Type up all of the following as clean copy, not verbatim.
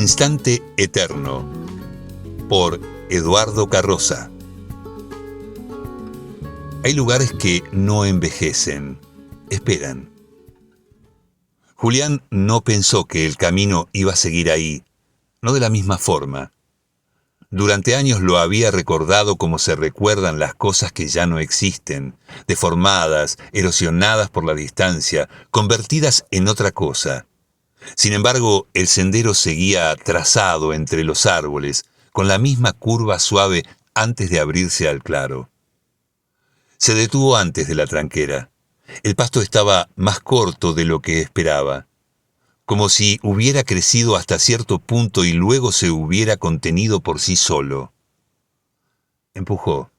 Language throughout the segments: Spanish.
Instante Eterno, por Eduardo Carroza. Hay lugares que no envejecen, esperan. Julián no pensó que el camino iba a seguir ahí, no de la misma forma. Durante años lo había recordado como se recuerdan las cosas que ya no existen, deformadas, erosionadas por la distancia, convertidas en otra cosa. Sin embargo, el sendero seguía trazado entre los árboles, con la misma curva suave antes de abrirse al claro. Se detuvo antes de la tranquera. El pasto estaba más corto de lo que esperaba, como si hubiera crecido hasta cierto punto y luego se hubiera contenido por sí solo. Empujó.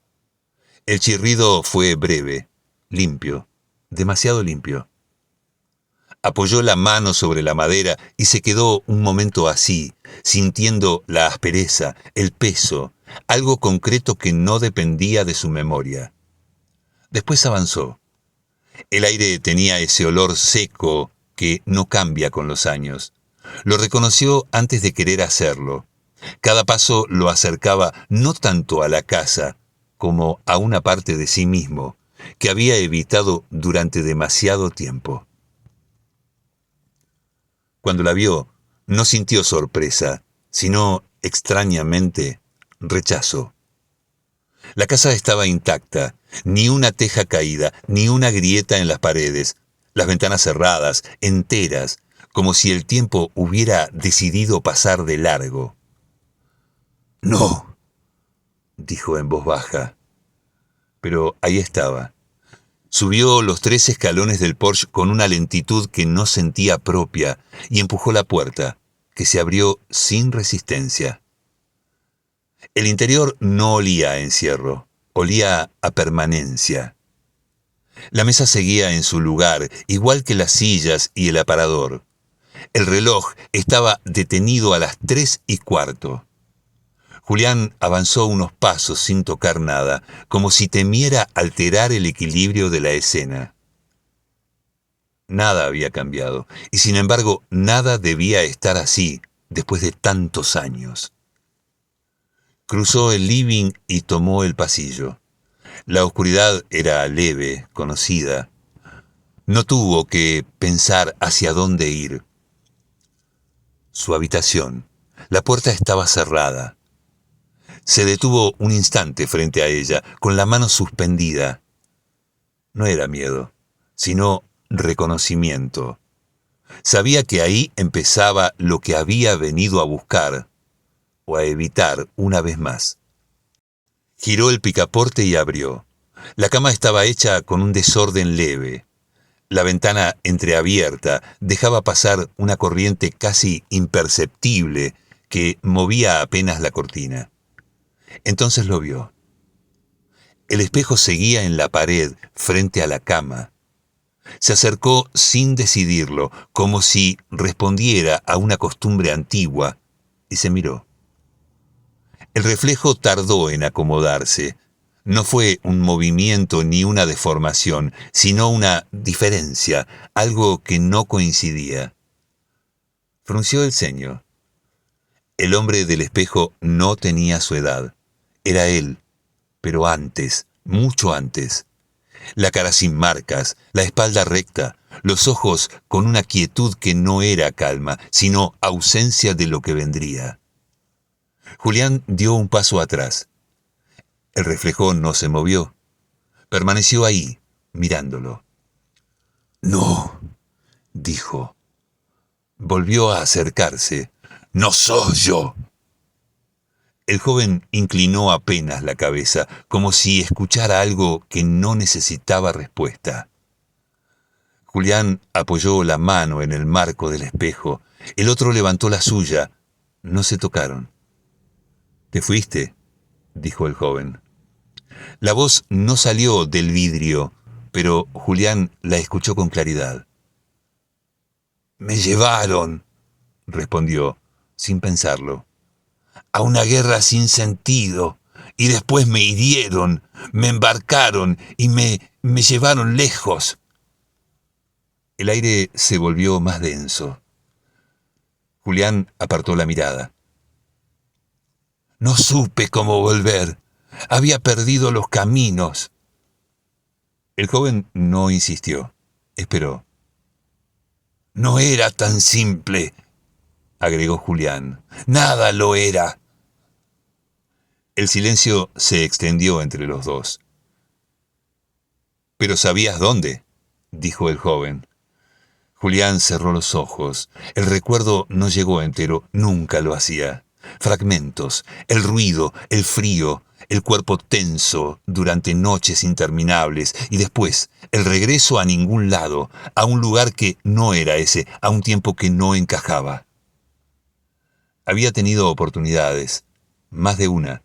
El chirrido fue breve, limpio, demasiado limpio. Apoyó la mano sobre la madera y se quedó un momento así, sintiendo la aspereza, el peso, algo concreto que no dependía de su memoria. Después avanzó. El aire tenía ese olor seco que no cambia con los años. Lo reconoció antes de querer hacerlo. Cada paso lo acercaba no tanto a la casa como a una parte de sí mismo que había evitado durante demasiado tiempo. Cuando la vio, no sintió sorpresa, sino, extrañamente, rechazo. La casa estaba intacta, ni una teja caída, ni una grieta en las paredes, las ventanas cerradas, enteras, como si el tiempo hubiera decidido pasar de largo. «No», dijo en voz baja. Pero ahí estaba. Subió los 3 escalones del porche con una lentitud que no sentía propia y empujó la puerta, que se abrió sin resistencia. El interior no olía a encierro, olía a permanencia. La mesa seguía en su lugar, igual que las sillas y el aparador. El reloj estaba detenido a las 3:15. Julián avanzó unos pasos sin tocar nada, como si temiera alterar el equilibrio de la escena. Nada había cambiado, y sin embargo nada debía estar así después de tantos años. Cruzó el living y tomó el pasillo. La oscuridad era leve, conocida. No tuvo que pensar hacia dónde ir. Su habitación. La puerta estaba cerrada. Se detuvo un instante frente a ella, con la mano suspendida. No era miedo, sino reconocimiento. Sabía que ahí empezaba lo que había venido a buscar, o a evitar una vez más. Giró el picaporte y abrió. La cama estaba hecha con un desorden leve. La ventana entreabierta dejaba pasar una corriente casi imperceptible que movía apenas la cortina. Entonces lo vio. El espejo seguía en la pared frente a la cama. Se acercó sin decidirlo, como si respondiera a una costumbre antigua, y se miró. El reflejo tardó en acomodarse. No fue un movimiento ni una deformación, sino una diferencia, algo que no coincidía. Frunció el ceño. El hombre del espejo no tenía su edad. Era él, pero antes, mucho antes. La cara sin marcas, la espalda recta, los ojos con una quietud que no era calma, sino ausencia de lo que vendría. Julián dio un paso atrás. El reflejo no se movió. Permaneció ahí, mirándolo. «No», dijo. Volvió a acercarse. «No soy yo». El joven inclinó apenas la cabeza, como si escuchara algo que no necesitaba respuesta. Julián apoyó la mano en el marco del espejo. El otro levantó la suya. No se tocaron. «¿Te fuiste?», dijo el joven. La voz no salió del vidrio, pero Julián la escuchó con claridad. «Me llevaron», respondió, sin pensarlo, «a una guerra sin sentido, y después me hirieron, me embarcaron y me llevaron lejos». El aire se volvió más denso. Julián apartó la mirada. No supe cómo volver. Había perdido los caminos. El joven no insistió. Esperó. No era tan simple, agregó Julián. Nada lo era. El silencio se extendió entre los dos. ¿Pero sabías dónde?, dijo el joven. Julián cerró los ojos. El recuerdo no llegó entero, nunca lo hacía. Fragmentos, el ruido, el frío, el cuerpo tenso durante noches interminables y después el regreso a ningún lado, a un lugar que no era ese, a un tiempo que no encajaba. Había tenido oportunidades, más de una.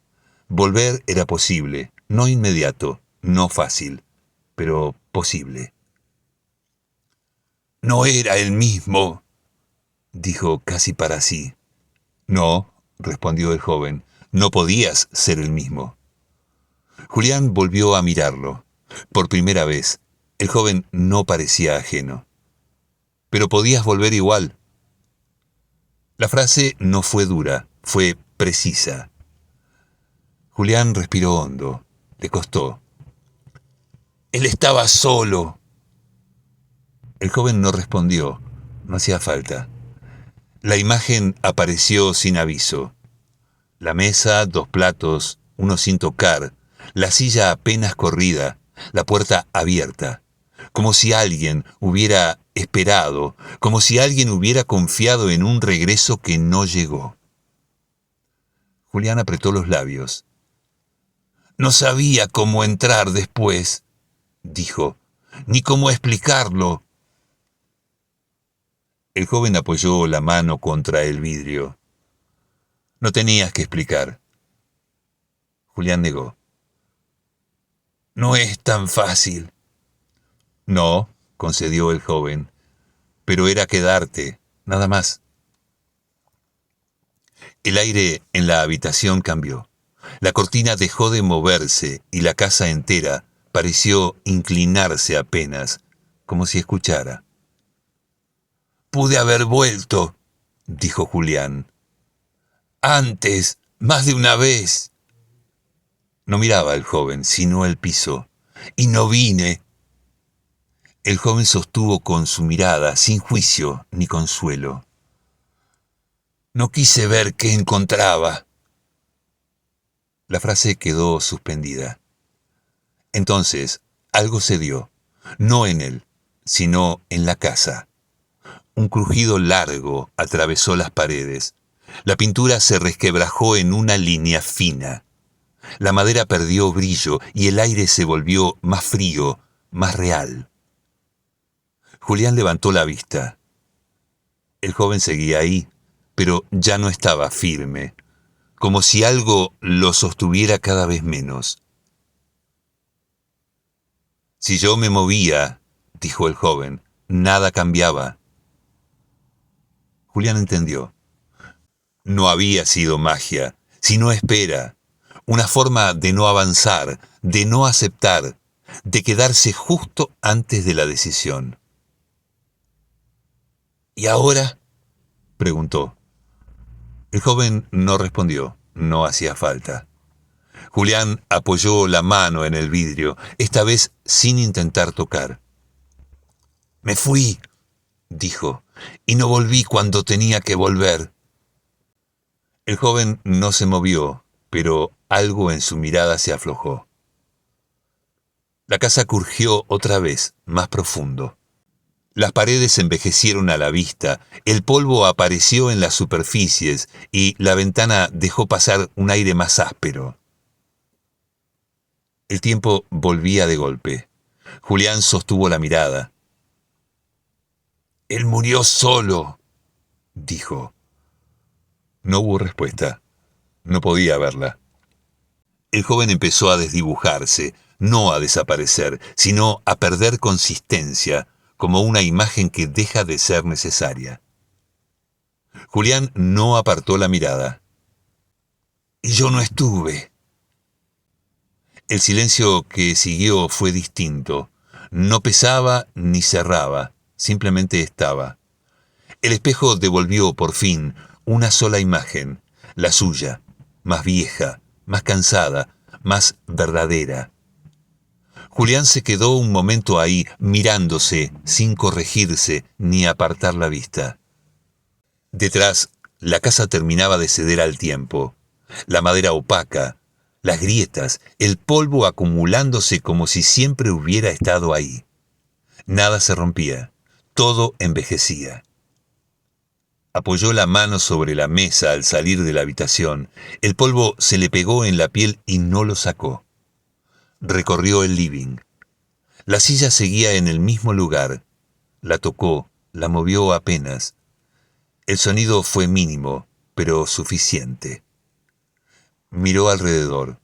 Volver era posible, no inmediato, no fácil, pero posible. No era el mismo, dijo casi para sí. No, respondió el joven, no podías ser el mismo. Julián volvió a mirarlo. Por primera vez, el joven no parecía ajeno. Pero podías volver igual. La frase no fue dura, fue precisa. Julián respiró hondo. Le costó. Él estaba solo. El joven no respondió. No hacía falta. La imagen apareció sin aviso. La mesa, 2 platos, uno sin tocar, la silla apenas corrida, la puerta abierta, como si alguien hubiera esperado, como si alguien hubiera confiado en un regreso que no llegó. Julián apretó los labios. No sabía cómo entrar después, dijo, ni cómo explicarlo. El joven apoyó la mano contra el vidrio. No tenías que explicar. Julián negó. No es tan fácil. No, concedió el joven, pero era quedarte, nada más. El aire en la habitación cambió. La cortina dejó de moverse y la casa entera pareció inclinarse apenas, como si escuchara. Pude haber vuelto, dijo Julián. Antes, más de una vez. No miraba al joven, sino el piso. Y no vine. El joven sostuvo con su mirada, sin juicio ni consuelo. No quise ver qué encontraba. La frase quedó suspendida. Entonces, algo se dio, no en él, sino en la casa. Un crujido largo atravesó las paredes. La pintura se resquebrajó en una línea fina. La madera perdió brillo y el aire se volvió más frío, más real. Julián levantó la vista. El joven seguía ahí, pero ya no estaba firme, como si algo lo sostuviera cada vez menos. Si yo me movía, dijo el joven, nada cambiaba. Julián entendió. No había sido magia, sino espera, una forma de no avanzar, de no aceptar, de quedarse justo antes de la decisión. ¿Y ahora?, preguntó. El joven no respondió, no hacía falta. Julián apoyó la mano en el vidrio, esta vez sin intentar tocar. Me fui, dijo, y no volví cuando tenía que volver. El joven no se movió, pero algo en su mirada se aflojó. La casa crujió otra vez, más profundo. Las paredes envejecieron a la vista, el polvo apareció en las superficies y la ventana dejó pasar un aire más áspero. El tiempo volvía de golpe. Julián sostuvo la mirada. Él murió solo, dijo. No hubo respuesta. No podía verla. El joven empezó a desdibujarse, no a desaparecer, sino a perder consistencia, como una imagen que deja de ser necesaria. Julián no apartó la mirada. Y yo no estuve. El silencio que siguió fue distinto. No pesaba ni cerraba, simplemente estaba. El espejo devolvió, por fin, una sola imagen, la suya, más vieja, más cansada, más verdadera. Julián se quedó un momento ahí, mirándose, sin corregirse ni apartar la vista. Detrás, la casa terminaba de ceder al tiempo. La madera opaca, las grietas, el polvo acumulándose como si siempre hubiera estado ahí. Nada se rompía, todo envejecía. Apoyó la mano sobre la mesa al salir de la habitación. El polvo se le pegó en la piel y no lo sacó. Recorrió el living. La silla seguía en el mismo lugar. La tocó, la movió apenas. El sonido fue mínimo, pero suficiente. Miró alrededor.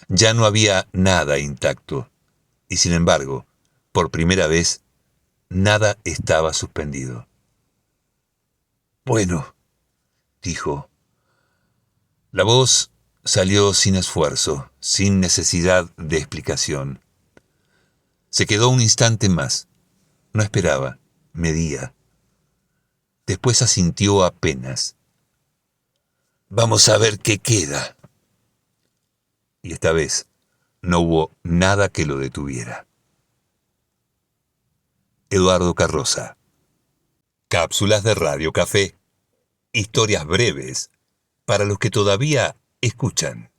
Ya no había nada intacto. Y sin embargo, por primera vez, nada estaba suspendido. Bueno, dijo. La voz salió sin esfuerzo, sin necesidad de explicación. Se quedó un instante más. No esperaba, medía. Después asintió apenas. Vamos a ver qué queda. Y esta vez no hubo nada que lo detuviera. Eduardo Carroza. Cápsulas de Radio Café. Historias breves para los que todavía escuchan.